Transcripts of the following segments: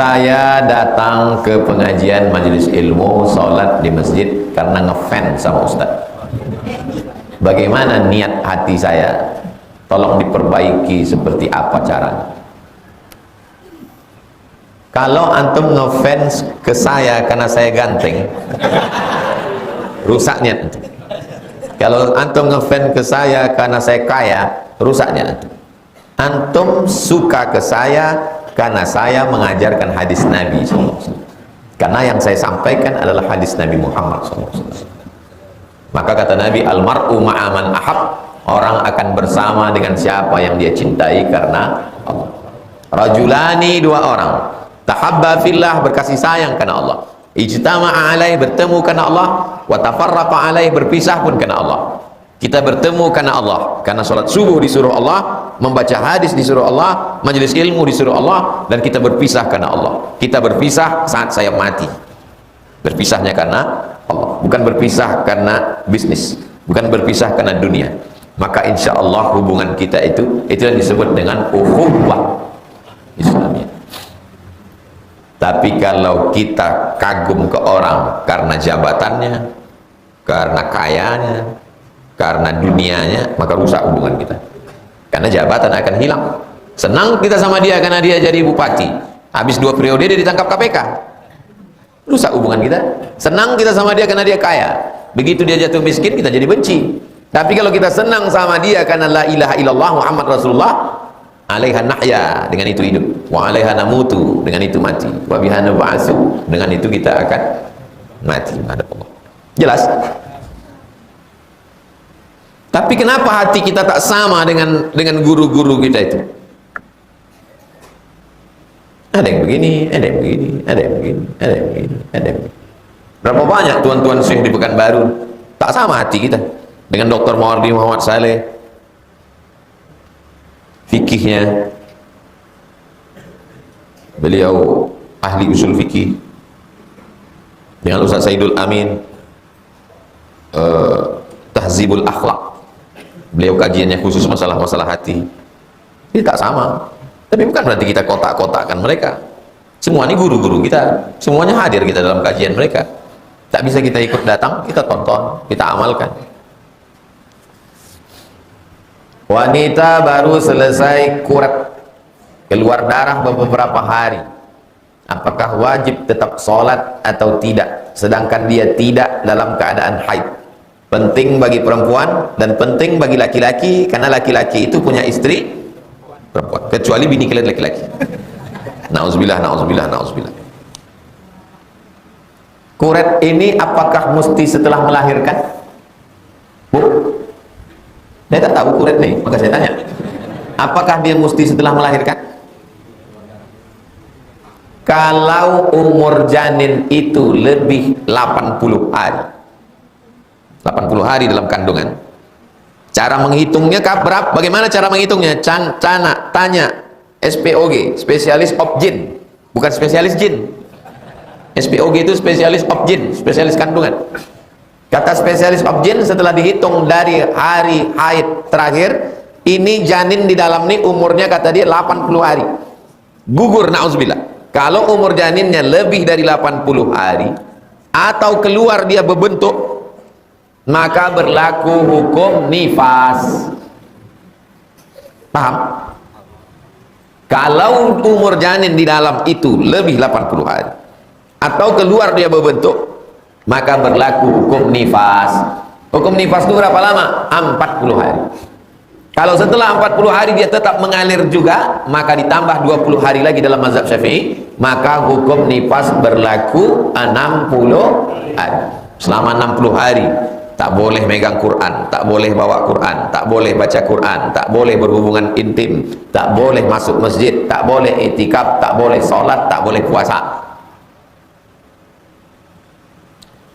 Saya datang ke pengajian majelis ilmu, sholat di masjid karena ngefans sama Ustaz. Bagaimana niat hati saya? Tolong diperbaiki seperti apa caranya? Kalau antum ngefans ke saya karena saya ganteng, rusak niat. Kalau antum ngefans ke saya karena saya kaya, rusak niat. Antum suka ke saya karena saya mengajarkan hadis Nabi SAW. Karena yang saya sampaikan adalah hadis Nabi Muhammad SAW. Maka kata Nabi, almar'u ma'aman ahab, orang akan bersama dengan siapa yang dia cintai karena Allah. Rajulani, dua orang, tahabba fillah, berkasih sayang karena Allah, ijtama'a alaih, bertemu karena Allah, wa tafarraqa alaih, berpisah pun karena Allah. Kita bertemu karena Allah, karena sholat subuh disuruh Allah, membaca hadis disuruh Allah, majelis ilmu disuruh Allah, dan kita berpisah karena Allah. Kita berpisah saat saya mati, berpisahnya karena Allah, bukan berpisah karena bisnis, bukan berpisah karena dunia. Maka insya Allah hubungan kita itu yang disebut dengan ukhuwah Islamiyah. Tapi kalau kita kagum ke orang karena jabatannya, karena kayanya, karena dunianya, maka rusak hubungan kita. Karena jabatan akan hilang. Senang kita sama dia karena dia jadi bupati, habis 2 periode dia ditangkap KPK, rusak hubungan kita. Senang kita sama dia karena dia kaya, begitu dia jatuh miskin kita jadi benci. Tapi kalau kita senang sama dia karena la ilaha illallah Muhammad Rasulullah, alaiha nahya, dengan itu hidup, wa alaiha namutu, dengan itu mati, wa biha nub'atsu, dengan itu kita akan mati menghadap Allah. Jelas? Tapi kenapa hati kita tak sama dengan guru-guru kita itu? Ada yang begini, ada yang begini, ada yang begini, ada yang begini, ada yang begini. Berapa banyak tuan-tuan syekh di Pekanbaru tak sama hati kita dengan Dr. Mawardi Muhammad Saleh, fikihnya beliau ahli usul fikih, dengan Ustaz Saidul Amin tahzibul akhlak, beliau kajiannya khusus masalah-masalah hati. Ini tak sama. Tapi bukan berarti kita kotak-kotakan mereka. Semua ini guru-guru kita, semuanya hadir kita dalam kajian mereka. Tak bisa kita ikut datang, kita tonton, kita amalkan. Wanita baru selesai kurat, keluar darah beberapa hari, apakah wajib tetap sholat atau tidak, sedangkan dia tidak dalam keadaan haid? Penting bagi perempuan dan penting bagi laki-laki, karena laki-laki itu punya istri perempuan, kecuali bini kalian laki-laki. Nauzubillah, nauzubillah, nauzubillah. Kuret ini apakah mesti setelah melahirkan? Bu, saya tak tahu kuret nih, maka saya tanya, apakah dia mesti setelah melahirkan? Kalau umur janin itu lebih 80 hari, 80 hari dalam kandungan, cara menghitungnya berapa? Bagaimana cara menghitungnya? Tanya SPOG, spesialis objin, bukan spesialis jin. SPOG itu spesialis objin, spesialis kandungan. Kata spesialis objin, setelah dihitung dari hari haid terakhir, ini janin di dalam ini umurnya kata dia 80 hari. Gugur, na'udzubillah. Kalau umur janinnya lebih dari 80 hari atau keluar dia berbentuk, maka berlaku hukum nifas. Paham? Kalau umur janin di dalam itu lebih 80 hari atau keluar dia berbentuk, maka berlaku hukum nifas. Hukum nifas itu berapa lama? 40 hari. Kalau setelah 40 hari dia tetap mengalir juga, maka ditambah 20 hari lagi dalam mazhab Syafi'i, maka hukum nifas berlaku 60 hari. Selama 60 hari tak boleh megang Quran, tak boleh bawa Quran, tak boleh baca Quran, tak boleh berhubungan intim, tak boleh masuk masjid, tak boleh itikaf, tak boleh sholat, tak boleh puasa.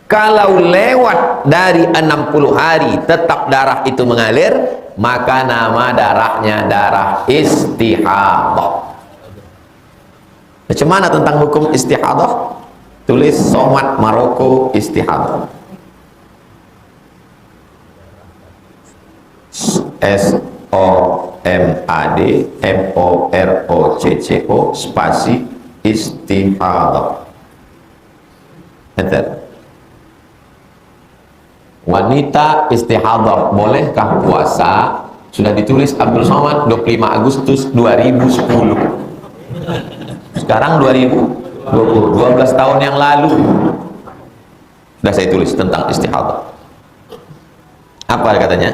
Kalau lewat dari 60 hari tetap darah itu mengalir, maka nama darahnya darah istihadah. Macam mana tentang hukum istihadah? Tulis Somad Maroko istihadah. SOMAD MOROCCO spasi istihadah. Wanita istihadah bolehkah puasa? Sudah ditulis Abdul Somad 25 Agustus 2010. Sekarang 2020, 12 tahun yang lalu sudah saya tulis tentang istihadah. Apa katanya?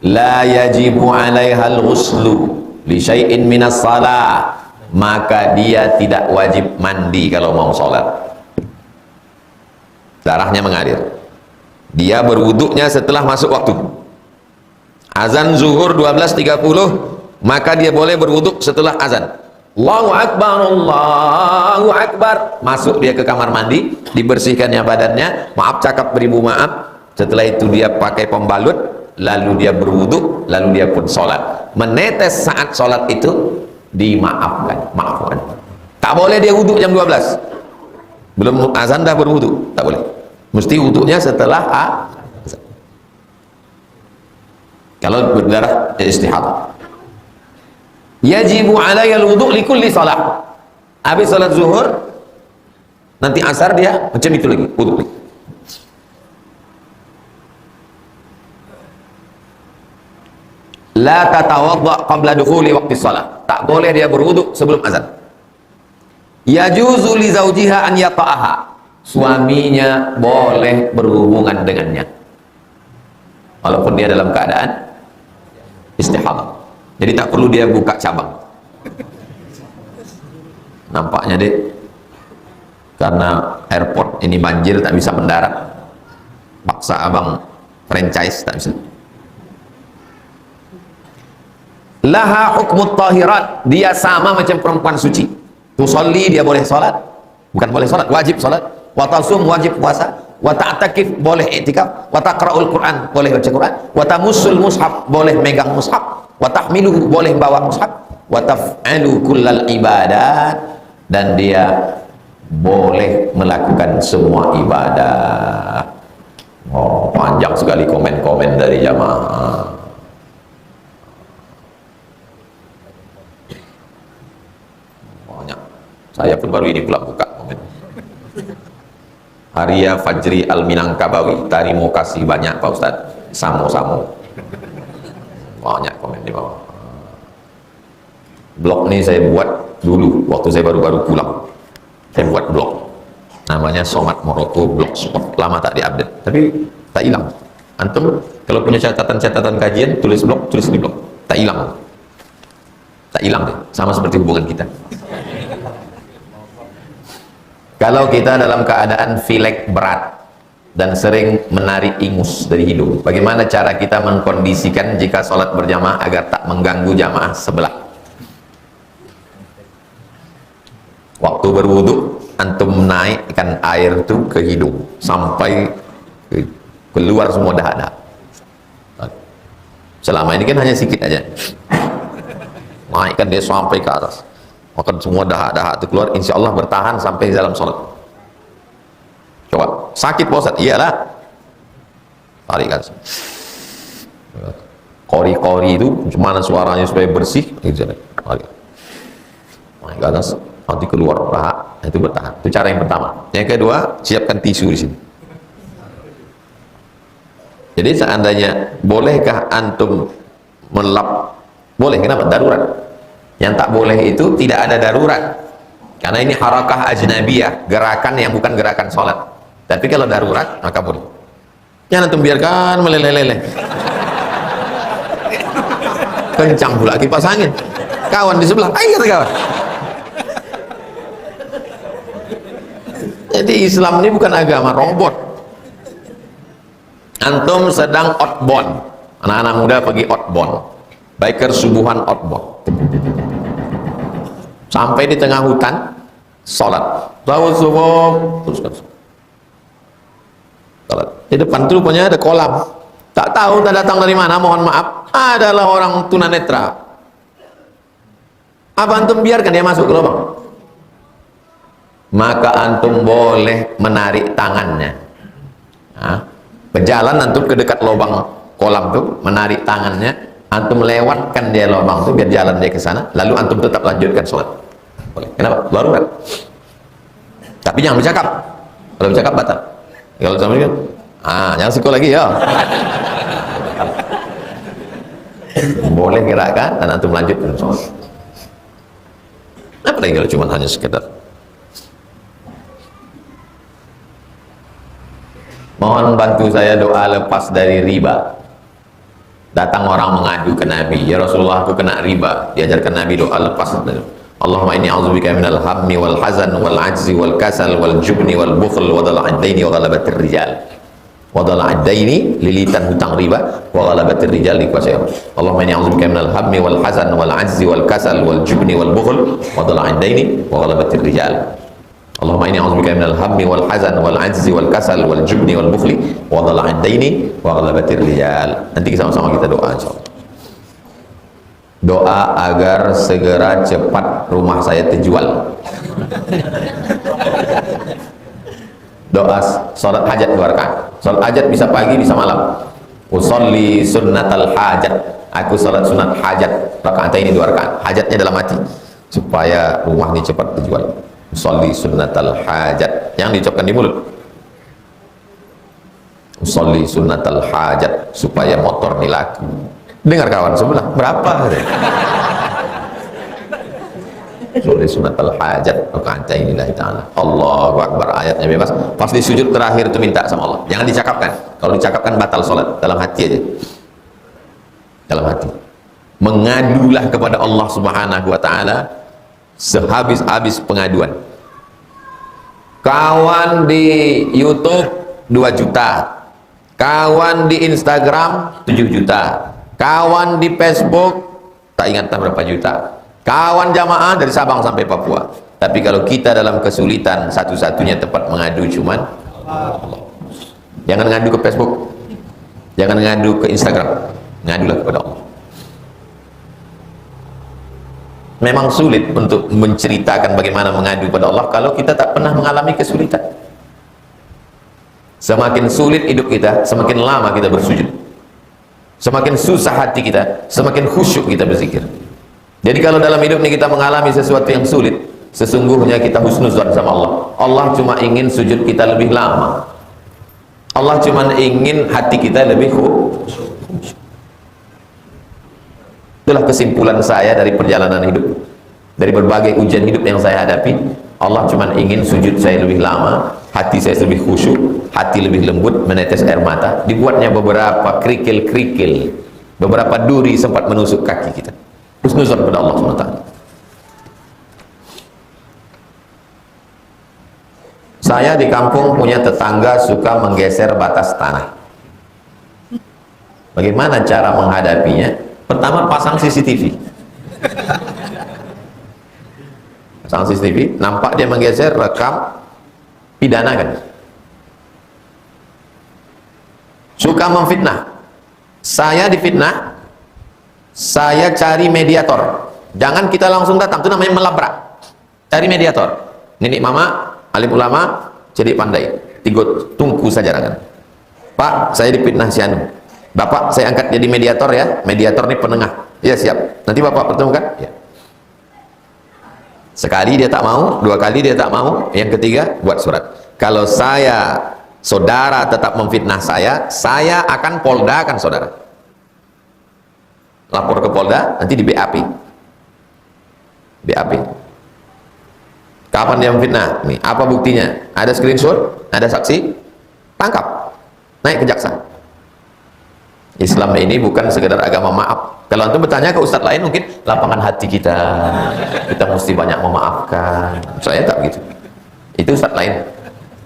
La yajibu 'alaiha al-ghuslu li syai'in minas shalah, maka dia tidak wajib mandi kalau mau sholat. Darahnya mengalir, dia berwuduknya setelah masuk waktu. Azan zuhur 12.30, maka dia boleh berwuduk setelah azan. Allahu Akbar, Allahu Akbar, masuk dia ke kamar mandi, dibersihkannya badannya, maaf cakap beribu maaf, setelah itu dia pakai pembalut, lalu dia berwuduk, lalu dia pun sholat. Menetes saat sholat itu dimaafkan, maafkan. Tak boleh dia wuduk jam 12 belum azan dah berwuduk, tak boleh, mesti wuduknya setelah azan. Kalau berdarah istihadah, yajibu alaiya al-wudu' li kulli salat. Habis salat zuhur, nanti asar dia macam itu lagi, wudu. La tatawadda qabla dukhuli waqti salat, tak boleh dia berwudu sebelum azan. Yajuzu li zawjiha an yata'aha, suaminya boleh berhubungan dengannya walaupun dia dalam keadaan istihadah. Jadi tak perlu dia buka cabang. Nampaknya deh, karena airport ini banjir tak bisa mendarat, paksa abang franchise tak bisa. Laha hukmut tahirat, dia sama macam perempuan suci. Tusolli, dia boleh sholat, bukan boleh sholat, wajib sholat. Wa tasum, wajib puasa. Wa ta'takif, boleh i'tikaf. Wa taqra'ul Quran, boleh baca Quran. Wa tamussul mushaf, boleh megang mushaf. Wa tahmiluhu, boleh bawa mushaf. Wa taf'alu kullal ibadat, dan dia boleh melakukan semua ibadah. Oh, panjang sekali komen-komen dari jamaah. Banyak. Saya pun baru ini pula buka komen. Haria Fajri Al-Minangkabawi, terima kasih banyak Pak Ustaz. Samo-samo. Banyak komen di bawah. Blog ini saya buat dulu waktu saya baru-baru pulang. Saya buat blog. Namanya Somad Moroko Blogspot. Lama tak diupdate, tapi tak hilang. Antum kalau punya catatan-catatan kajian, tulis blog, tulis di blog. Tak hilang. Tak hilang deh. Sama seperti hubungan kita. Kalau kita dalam keadaan pilek berat dan sering menarik ingus dari hidung, bagaimana cara kita mengkondisikan jika sholat berjamaah agar tak mengganggu jamaah sebelah? Waktu berwudu, antum menaikkan air itu ke hidung sampai keluar semua dahak-dahak. Selama ini kan hanya sedikit aja, naikkan dia sampai ke atas, maka semua dahak-dahak itu keluar, insya Allah bertahan sampai dalam sholat. Coba, sakit Pak Ustaz? Iyalah, tarikan kori-kori itu, gimana suaranya supaya bersih, tarik naik ke atas, nanti keluar dahak, itu bertahan. Itu cara yang pertama. Yang kedua, siapkan tisu di sini. Jadi seandainya, bolehkah antum melap? Boleh, kenapa? Darurat. Yang tak boleh itu tidak ada darurat, karena ini harakah ajnabiyah, gerakan yang bukan gerakan sholat. Tapi kalau darurat maka boleh. Jangan antum biarkan meleleh-leleh, kencang pula kipas angin, kawan di sebelah, ayo kata kawan. Jadi Islam ini bukan agama robot. Antum sedang outbound, anak-anak muda pergi outbound, biker subuhan outbound, sampai di tengah hutan, sholat, tahu subuh, teruskan sholat. Di depan itu rupanya ada kolam, tak tahu tak datang dari mana, mohon maaf, adalah orang tunanetra. Apa antum biarkan dia masuk ke lubang? Maka antum boleh menarik tangannya. Nah, berjalan antum ke dekat lubang kolam itu, menarik tangannya, antum lewatkan dia lubang itu biar jalan dia ke sana, lalu antum tetap lanjutkan sholat. Boleh. Kenapa? Darurat. Tapi jangan bercakap. Kalau bercakap batal. Kalau sama dia, jangan sikul lagi ya. Boleh gerakkan dan antum lanjutkan sholat. Apalagi kalau cuma hanya sekedar. Mohon bantu saya doa lepas dari riba. Datang orang mengadu ke Nabi, ya Rasulullah aku kena riba. Diajarkan Nabi doa lepas. Allahumma inni a'udzubika minal hammi wal hazan wal ajzi wal kasal wal jubni wal bukhl wa dhala'id daini wa ghalabatir rijal. Wa dhala'id daini lilitan hutang riba wa ghalabatir rijal dikuasai Allah. Allahumma inni a'udzubika minal hammi wal hazan wal ajzi wal kasal wal jubni wal bukhl wa dhala'id daini wa ghalabatir rijal. Allahumma inni a'udzubika minal hammi wal hazan wal ajzi wal kasal wal jubni wal bukhli wa dhala'id daini wa ghalabatir rijal. Nanti sama-sama kita doa insyaallah. Doa agar segera cepat rumah saya terjual. Doa salat hajat 2 rakaat. Salat hajat bisa pagi bisa malam. Usolli sunnatal hajat. Aku salat sunat hajat rakaat ini 2 rakaat. Hajatnya dalam hati supaya rumah ini cepat terjual. Usolli sunnatal hajat. Yang diucapkan di mulut. Usolli sunnatal hajat supaya motor ini laku. Dengar kawan sebelah, berapa? Usolli sunnatal hajat rakaat inilah ta'ala. Allahu akbar, ayatnya bebas. Pas di sujud terakhir itu minta sama Allah. Jangan dicakapkan. Kalau dicakapkan batal salat, dalam hati aja. Dalam hati. Mengadulah kepada Allah Subhanahu wa taala sehabis-habis pengaduan. Kawan di YouTube 2 juta, kawan di Instagram 7 juta, kawan di Facebook tak ingat berapa juta, kawan jamaah dari Sabang sampai Papua. Tapi kalau kita dalam kesulitan, satu-satunya tempat mengadu cuman Allah. Jangan ngadu ke Facebook, jangan ngadu ke Instagram, ngadulah kepada Allah. Memang sulit untuk menceritakan bagaimana mengadu pada Allah kalau kita tak pernah mengalami kesulitan. Semakin sulit hidup kita, semakin lama kita bersujud. Semakin susah hati kita, semakin khusyuk kita berzikir. Jadi kalau dalam hidup ini kita mengalami sesuatu yang sulit, sesungguhnya kita husnuzan sama Allah. Allah cuma ingin sujud kita lebih lama. Allah cuma ingin hati kita lebih khusyuk. Itulah kesimpulan saya dari perjalanan hidup, dari berbagai ujian hidup yang saya hadapi. Allah cuma ingin sujud saya lebih lama, hati saya lebih khusyuk, hati lebih lembut, menetes air mata. Dibuatnya beberapa kerikil-kerikil, beberapa duri sempat menusuk kaki kita. Husnuzon kepada Allah SWT. Saya di kampung punya tetangga suka menggeser batas tanah. Bagaimana cara menghadapinya? Pertama, pasang CCTV. Pasang CCTV, nampak dia menggeser, rekam, pidana kan. Suka memfitnah. Saya difitnah, saya cari mediator. Jangan kita langsung datang, itu namanya melabrak. Cari mediator. Nenek mama, alim ulama, jadi pandai. Tigot, tunggu saja kan. Pak, saya difitnah si Anu. Bapak, saya angkat jadi mediator ya. Mediator ini penengah. Ya siap. Nanti Bapak pertemukan. Ya. Sekali dia tak mau, 2 kali dia tak mau, yang ketiga buat surat. Kalau saudara tetap memfitnah saya akan poldakan saudara. Lapor ke Polda, nanti di BAP. BAP. Kapan dia memfitnah? Nih, apa buktinya? Ada screenshot, ada saksi, tangkap, naik ke jaksa. Islam ini bukan sekedar agama maaf. Kalau antum bertanya ke ustadz lain, mungkin lapangan hati kita mesti banyak memaafkan. Saya tak begitu. Itu ustadz lain.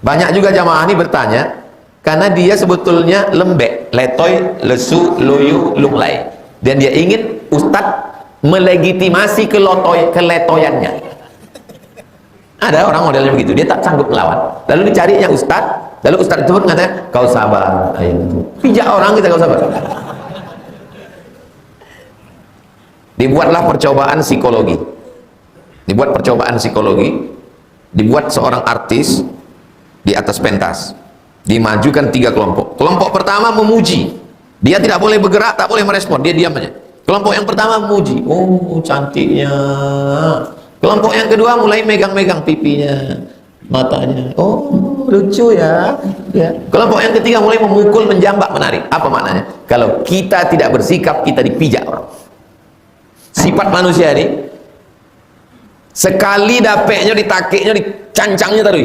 Banyak juga jamaah ini bertanya karena dia sebetulnya lembek, letoy, lesu, loyu, lunglai, dan dia ingin ustadz melegitimasi keletoyannya. Ada orang modelnya begitu, dia tak sanggup melawan, lalu dicari yang ustadz. Lalu ustaz tersebut mengatakan, kau sabar. Pijak orang kita, kau sabar. Dibuatlah percobaan psikologi. Dibuat percobaan psikologi. Dibuat seorang artis di atas pentas. Dimajukan 3 kelompok. Kelompok pertama memuji. Dia tidak boleh bergerak, tak boleh merespon. Dia diam aja. Kelompok yang pertama memuji. Oh, cantiknya. Kelompok yang kedua mulai megang-megang pipinya, matanya. Oh, lucu ya. Ya. Kelompok yang ketiga mulai memukul, menjambak, menarik. Apa maknanya? Kalau kita tidak bersikap, kita dipijak orang. Sifat manusia ini, sekali dapeknya, ditakiknya, dicancangnya tadi.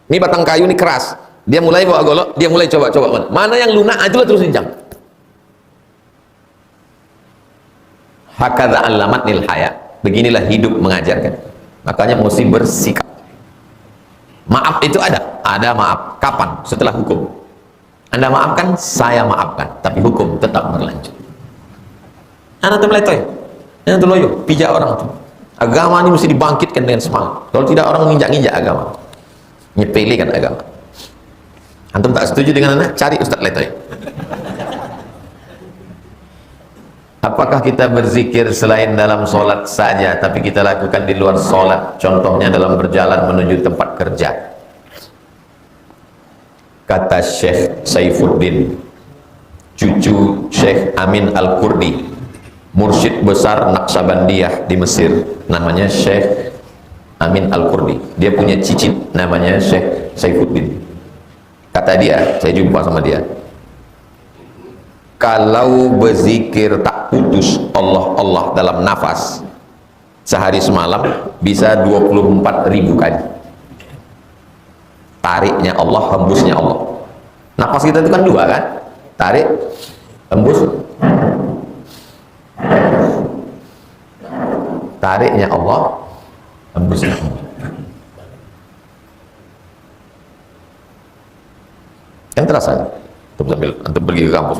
Ini batang kayu ini keras. Dia mulai bawa golok, dia mulai coba-coba. Mana yang lunak, itulah terus dincang. Hakadha allamatnil haya. Beginilah hidup mengajarkan. Makanya mesti bersikap. Maaf itu ada maaf. Kapan? Setelah hukum. Anda maafkan, saya maafkan, tapi hukum tetap berlanjut. Anak temletoy, anak teloyo, pijak orang itu. Agama ini mesti dibangkitkan dengan semangat. Kalau tidak, orang menginjak-injak agama, nyepelekan agama. Antum tak setuju dengan anak? Cari Ustaz Letoy. Apakah kita berzikir selain dalam sholat saja, tapi kita lakukan di luar sholat? Contohnya dalam berjalan menuju tempat kerja. Kata Syekh Saifuddin, cucu Syekh Amin Al-Kurdi, mursyid besar Naqsabandiyah di Mesir, namanya Syekh Amin Al-Kurdi. Dia punya cicit namanya Syekh Saifuddin. Kata dia, saya jumpa sama dia, kalau berzikir tak putus Allah Allah dalam nafas sehari semalam bisa 24.000 kali. Tariknya Allah, hembusnya Allah. Nafas kita itu kan dua kan? Tarik, hembus. Tariknya Allah, hembusnya Allah. Yang terasa sambil antum pergi ke kampus.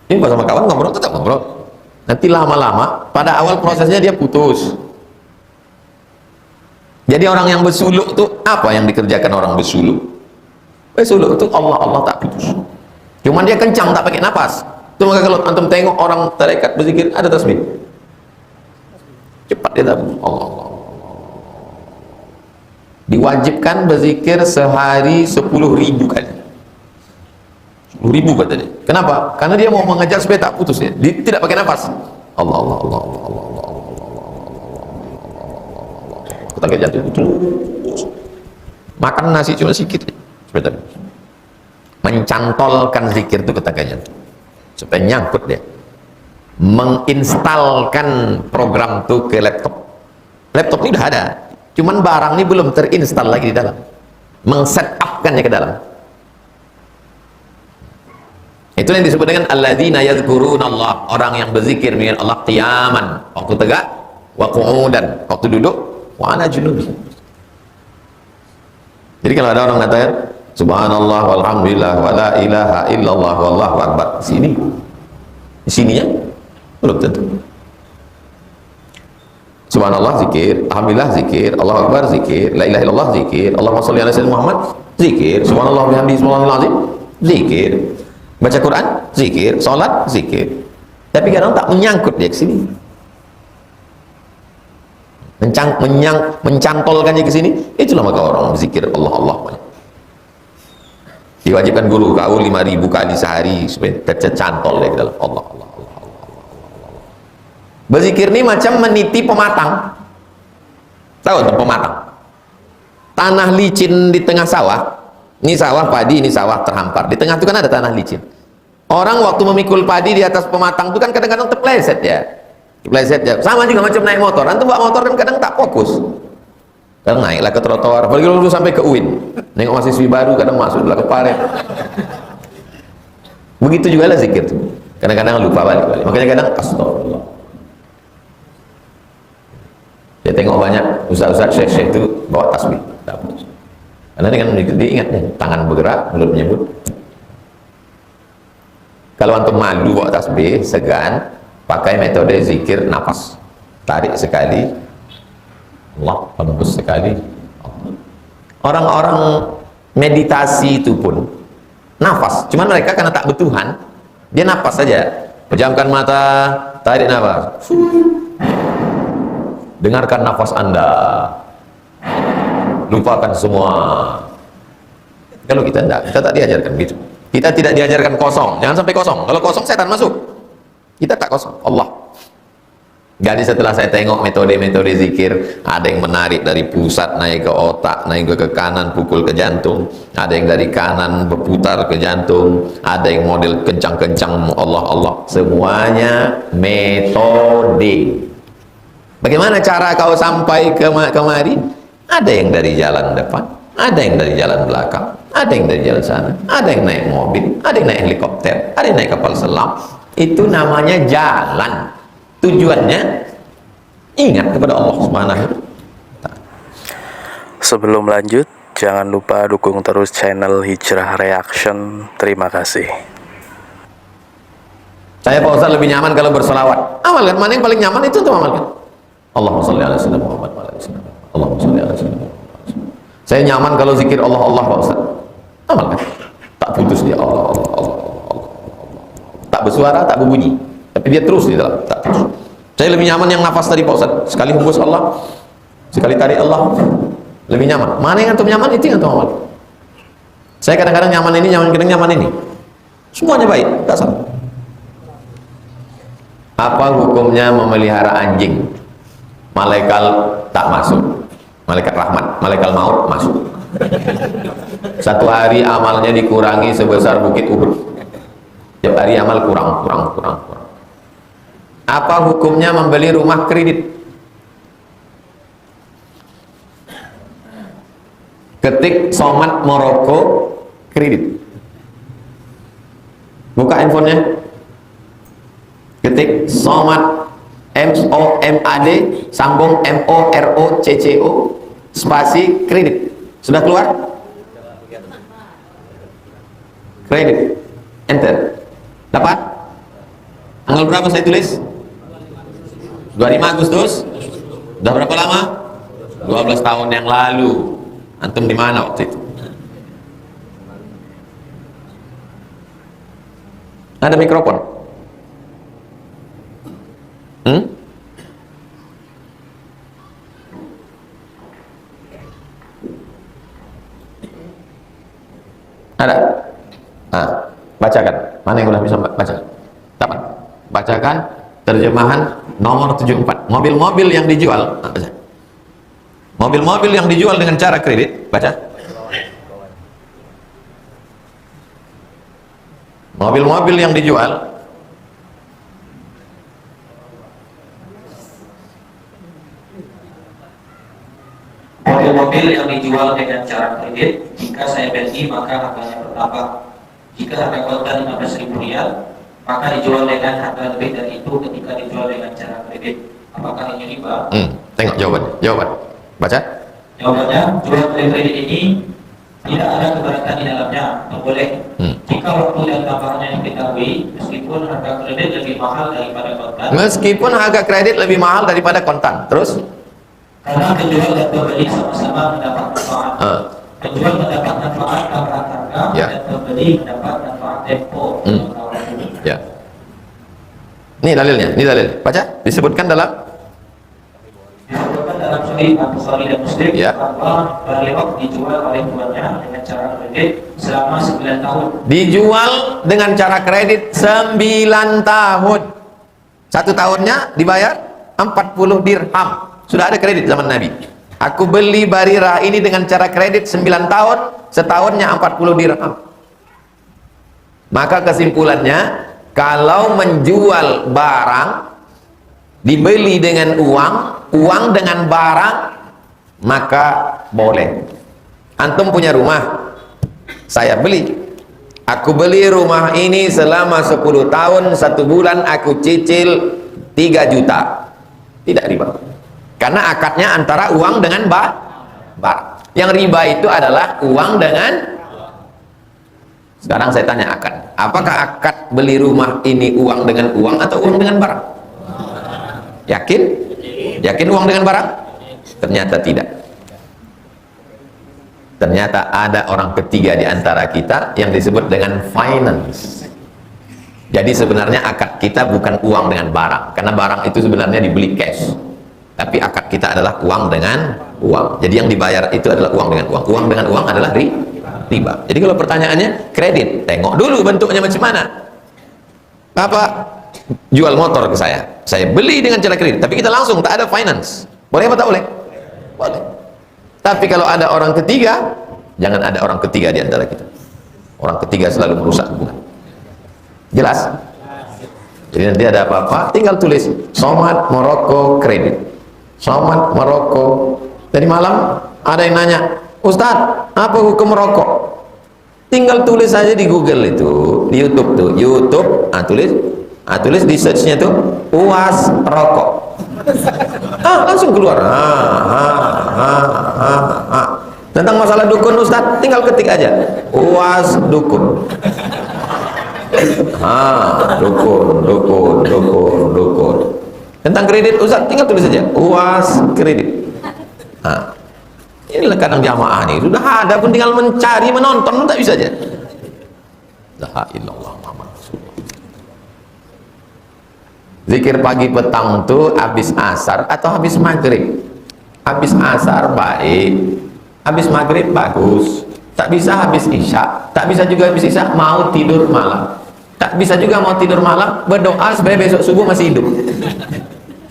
Ini pas sama kawan ngobrol, tetap ngobrol. Nanti lama-lama, pada awal prosesnya dia putus. Jadi orang yang bersuluk itu apa yang dikerjakan orang bersuluk? Bersuluk itu Allah tak putus. Cuman dia kencang, tak pakai nafas. Itu maka kalau antum tengok orang tarekat berzikir, ada tasbih. Cepat dia tak putus. Allah. Diwajibkan berzikir sehari 10.000 kali. 10.000 kata dia. Kenapa? Karena dia mau mengejar supaya tak putus ya. Dia tidak pakai nafas. Allah Allah Allah Allah Allah Allah Allah. Ketika jatuh terus. Makan nasi cuma sedikit supaya tak putus. Mencantolkan zikir itu ketika jatuh supaya nyangkut dia. Menginstalkan program itu ke laptop. Laptop ini sudah ada. Cuman barang ini belum terinstal lagi di dalam. Mengsetupkannya ke dalam. Itu yang disebut dengan alladzina yadhkurunallah, orang yang berzikir dengan Allah qiyaman, waktu tegak, wa qu'udan, waktu duduk, wa ala junubi. Jadi kalau ada orang mengatakan subhanallah walhamdulillah wa la ilaha illallah wallahu akbar, di sininya belum tentu. Subhanallah zikir, alhamdulillah zikir, Allahu akbar zikir, la ilaha illallah zikir, Allahumma shalli ala sayyidina Muhammad zikir, subhanallah bihamdihi subhanallahil azim zikir. Baca Quran, zikir, sholat, zikir. Tapi kadang tak menyangkut dia ke sini. Mencantolkannya ke sini, itulah maka orang berzikir Allah Allah. Diwajibkan guru kau 5.000 kali sehari supaya tercantol dia ke dalam Allah Allah Allah Allah. Berzikir ini macam meniti pematang. Tahu tuh pematang? Tanah licin di tengah sawah. Ini sawah padi, ini sawah terhampar. Di tengah itu kan ada tanah licin. Orang waktu memikul padi di atas pematang itu kan kadang-kadang terpleset ya. Terpleset ya. Sama juga macam naik motor. Antum bawa motor kan kadang tak fokus. Kadang naiklah ke trotoar. Apalagi kalau sampai ke UIN. Nengok mahasiswi baru kadang masuklah ke paret. Begitu juga lah zikir tuh. Kadang-kadang lupa balik. Makanya kadang astagfirullah. Saya tengok banyak ustaz-ustaz syekh-syekh itu bawa tasbih. Karena dengan diingatnya, tangan bergerak, mulut menyebut. Kalau antum malu bawa tasbih, segan, pakai metode zikir nafas. Tarik sekali, Allah, hembus sekali. Orang-orang meditasi itu pun nafas. Cuman mereka karena tak bertuhan, dia nafas saja. Pejamkan mata, tarik nafas. Dengarkan nafas Anda. Lupakan semua. Kalau kita tidak, kita tak diajarkan gitu. Kita tidak diajarkan kosong. Jangan sampai kosong. Kalau kosong setan masuk. Kita tak kosong. Allah. Jadi setelah saya tengok metode-metode zikir, ada yang menarik dari pusat naik ke otak, naik ke kanan pukul ke jantung, ada yang dari kanan berputar ke jantung, ada yang model kencang-kencang Allah Allah, semuanya metode. Bagaimana cara kau sampai kemari? Ada yang dari jalan depan, ada yang dari jalan belakang, ada yang dari jalan sana, ada yang naik mobil, ada yang naik helikopter, ada yang naik kapal selam. Itu namanya jalan. Tujuannya ingat kepada Allah Subhanahu. Sebelum lanjut, jangan lupa dukung terus channel Hijrah Reaction. Terima kasih. Saya Pak Ustaz lebih nyaman kalau bersolawat. Amalkan, mana yang paling nyaman itu untuk amalkan. Allahumma sholli ala sayyidina Muhammad wa ala ali sayyidina Muhammad. Allahumma sholli ala sayyidina Muhammad. Saya nyaman kalau zikir Allah Allah Pak Ustaz. Amalkan. Tak putus dia Allah Allah Allah Allah. Tak bersuara, tak berbunyi. Tapi dia terus di dalam, tak terus. Saya lebih nyaman yang nafas tadi Pak Ustaz. Sekali hembus Allah, sekali tarik Allah, lebih nyaman. Mana yang antum nyaman, itu yang antum amal. Saya kadang-kadang nyaman ini, kadang nyaman ini. Semuanya baik, tak salah. Apa hukumnya memelihara anjing? Malaikat tak masuk, malaikat rahmat, malaikat maut masuk. Satu hari amalnya dikurangi sebesar bukit Uhud. Tiap hari amal kurang. Apa hukumnya membeli rumah kredit? Ketik Somat Moroko kredit. Buka handphonenya. Ketik Somat MOMAD sambung MOROCCO spasi kredit. Sudah keluar? Kredit. Enter. Dapat? Tanggal berapa saya tulis? 25 Agustus. Sudah berapa lama? 12 tahun yang lalu. Antum di mana waktu itu? Ada mikrofon? Ada? Bacakan. Mana yang udah bisa baca? Dapat? Bacakan terjemahan nomor 74. Mobil-mobil yang dijual, mobil-mobil yang dijual dengan cara kredit, baca. Mobil-mobil yang dijual dengan cara kredit, jika saya beli maka harganya bertambah. Jika harga kontan Rp15.000, maka dijual dengan harga lebih dari itu ketika dijual dengan cara kredit. Apakah ini riba? Tengok jawaban. Baca. Jawabannya, jual beli kredit ini tidak ada keberatan di dalamnya, boleh. Jika waktu dan tambahnya yang diketahui, meskipun harga kredit lebih mahal daripada kontan. Meskipun harga kredit lebih mahal daripada kontan. Terus? Karena penjual dan pembeli sama-sama mendapat manfaat. Penjual mendapat manfaat tambahan harga, dan pembeli mendapat manfaat tempo. Ya. Ini dalilnya, baca, disebutkan dalam Sahih Bukhari dan Muslim bahwa Balighah dijual oleh tuannya dengan cara kredit selama 9 tahun. Dijual dengan cara kredit 9 tahun. 1 tahunnya dibayar 40 dirham. Sudah ada kredit zaman Nabi. Aku beli Barirah ini dengan cara kredit 9 tahun, setahunnya 40 dirham. Maka kesimpulannya, kalau menjual barang dibeli dengan uang dengan barang, maka boleh. Antum punya rumah, saya beli. Aku beli rumah ini selama 10 tahun, 1 bulan aku cicil 3 juta. Tidak riba. Karena akadnya antara uang dengan barang. Yang riba itu adalah uang dengan. Sekarang saya tanya akad. Apakah akad beli rumah ini uang dengan uang atau uang dengan barang? Yakin? Yakin uang dengan barang? Ternyata tidak. Ternyata ada orang ketiga di antara kita yang disebut dengan finance. Jadi sebenarnya akad kita bukan uang dengan barang, karena barang itu sebenarnya dibeli cash. Tapi akad kita adalah uang dengan uang. Jadi yang dibayar itu adalah uang dengan uang. Uang dengan uang adalah riba. Jadi kalau pertanyaannya kredit, tengok dulu bentuknya macam mana. Apa? jual motor ke saya beli dengan cara kredit, tapi kita langsung, tak ada finance, boleh apa tak boleh? Boleh. Tapi kalau ada orang ketiga, jangan ada orang ketiga di antara kita. Orang ketiga selalu merusak hubungan. Jelas? Jadi nanti ada apa-apa tinggal tulis Somad Moroko kredit, Somad Moroko. Tadi malam ada yang nanya, Ustadz, apa hukum merokok? Tinggal tulis saja di Google itu, di YouTube tuh, YouTube, tulis di searchnya tuh UAS rokok, langsung keluar. Tentang masalah dukun Ustadz, tinggal ketik aja UAS dukun. Dukun. Tentang kredit Ustadz, tinggal tulis saja UAS kredit. Inilah kadang jamaah nih, sudah ada pun tinggal mencari, menonton, tak bisa aja. La ilallah Muhammad Rasulullah. Zikir pagi petang tuh habis asar atau habis maghrib. Habis asar baik, habis maghrib bagus. Tak bisa habis isya, tak bisa juga habis isya mau tidur malam. Tak bisa juga mau tidur malam berdoa supaya besok subuh masih hidup.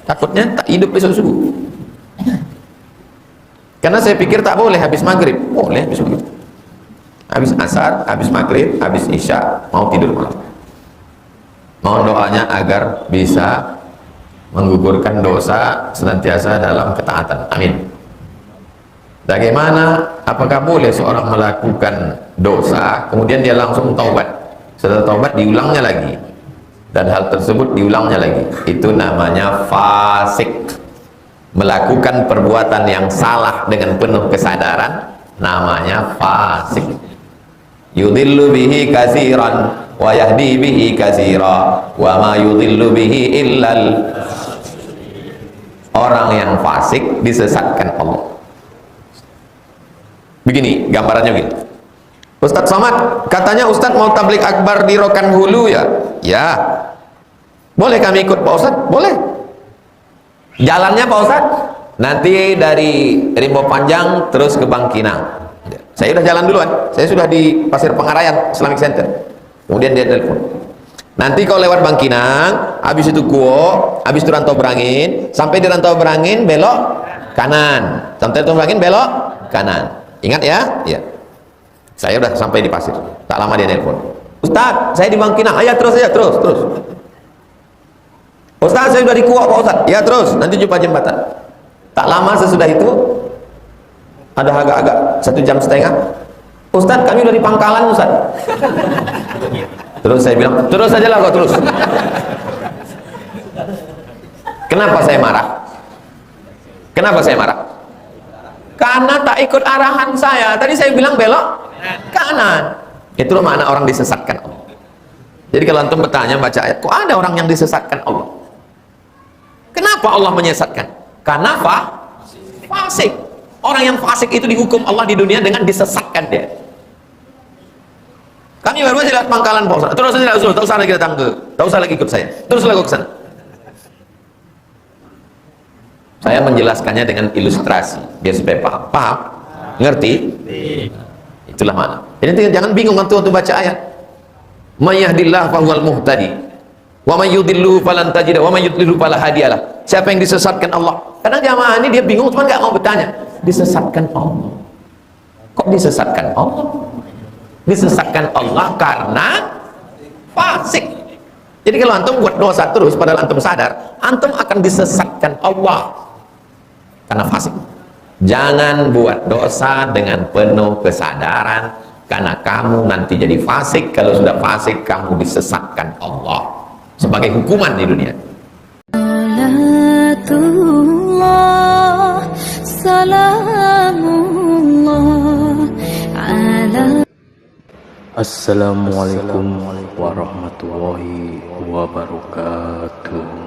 Takutnya tak hidup besok subuh. Karena saya pikir tak boleh habis maghrib. Boleh habis maghrib. Habis asar, habis maghrib, habis isya mau tidur malam. Mohon doanya agar bisa menggugurkan dosa senantiasa dalam ketaatan. Amin. Bagaimana? Apakah boleh seorang melakukan dosa kemudian dia langsung taubat? Setelah taubat diulangnya lagi, dan hal tersebut diulangnya lagi. Itu namanya fasik. Melakukan perbuatan yang salah dengan penuh kesadaran namanya fasik. Yudhillu bihi katsiran wa yahdi bihi katsira wa ma yudhillu bihi illal. Orang yang fasik disesatkan Allah. Begini gambarannya begini. Ustadz Somad, katanya Ustadz mau tablik akbar di Rokan Hulu ya? Ya. Boleh kami ikut Pak Ustadz? Boleh. Jalannya Pak Ustadz? Nanti dari Rimbo Panjang terus ke Bangkinang. Saya udah jalan duluan. Saya sudah di Pasir Pengarayan Islamic Center. Kemudian dia telepon. Nanti kalau lewat Bangkinang, habis itu Kuo, habis itu Rantau Berangin, sampai di Rantau Berangin belok kanan. Sampai Rantau Berangin belok kanan. Ingat ya? Iya. Saya udah sampai di Pasir. Tak lama dia telepon. Ustadz, saya di Bangkinang. Ayo terus aja, terus. Ustaz, saya sudah di Kuok Pak Ustaz. Ya terus, nanti jumpa jembatan. Tak lama sesudah itu ada agak-agak 1,5 jam. Ustaz, kami udah di Pangkalan Ustaz. Terus saya bilang, terus saja lah kau terus. Kenapa saya marah? Kenapa saya marah? Karena tak ikut arahan saya. Tadi saya bilang belok kanan. Itulah makna orang disesatkan Allah. Jadi kalau antum bertanya baca ayat, kok ada orang yang disesatkan Allah? Kenapa Allah menyesatkan? Karena fasik. Orang yang fasik itu dihukum Allah di dunia dengan disesatkan dia. Kami baru saja lihat Pangkalan Pak Ustaz. Terus saja Rasul, tak usah lagi datang ke, tak usah lagi ikut saya. Teruslah ke sana. Saya menjelaskannya dengan ilustrasi biar supaya paham. Ngerti? Itulah mana. Jadi jangan bingung untuk baca ayat. May yahdillahu fahuwal muhtadi. Wa may yudhillu falan tajida wa may yudlilhu fala hadiyalah. Siapa yang disesatkan Allah? Kadang jamaah ini dia bingung cuma enggak mau bertanya. Disesatkan Allah. Kok disesatkan Allah? Disesatkan Allah karena fasik. Jadi kalau antum buat dosa terus padahal antum sadar, antum akan disesatkan Allah karena fasik. Jangan buat dosa dengan penuh kesadaran, karena kamu nanti jadi fasik. Kalau sudah fasik, kamu disesatkan Allah sebagai hukuman di dunia. Assalamualaikum warahmatullahi wabarakatuh.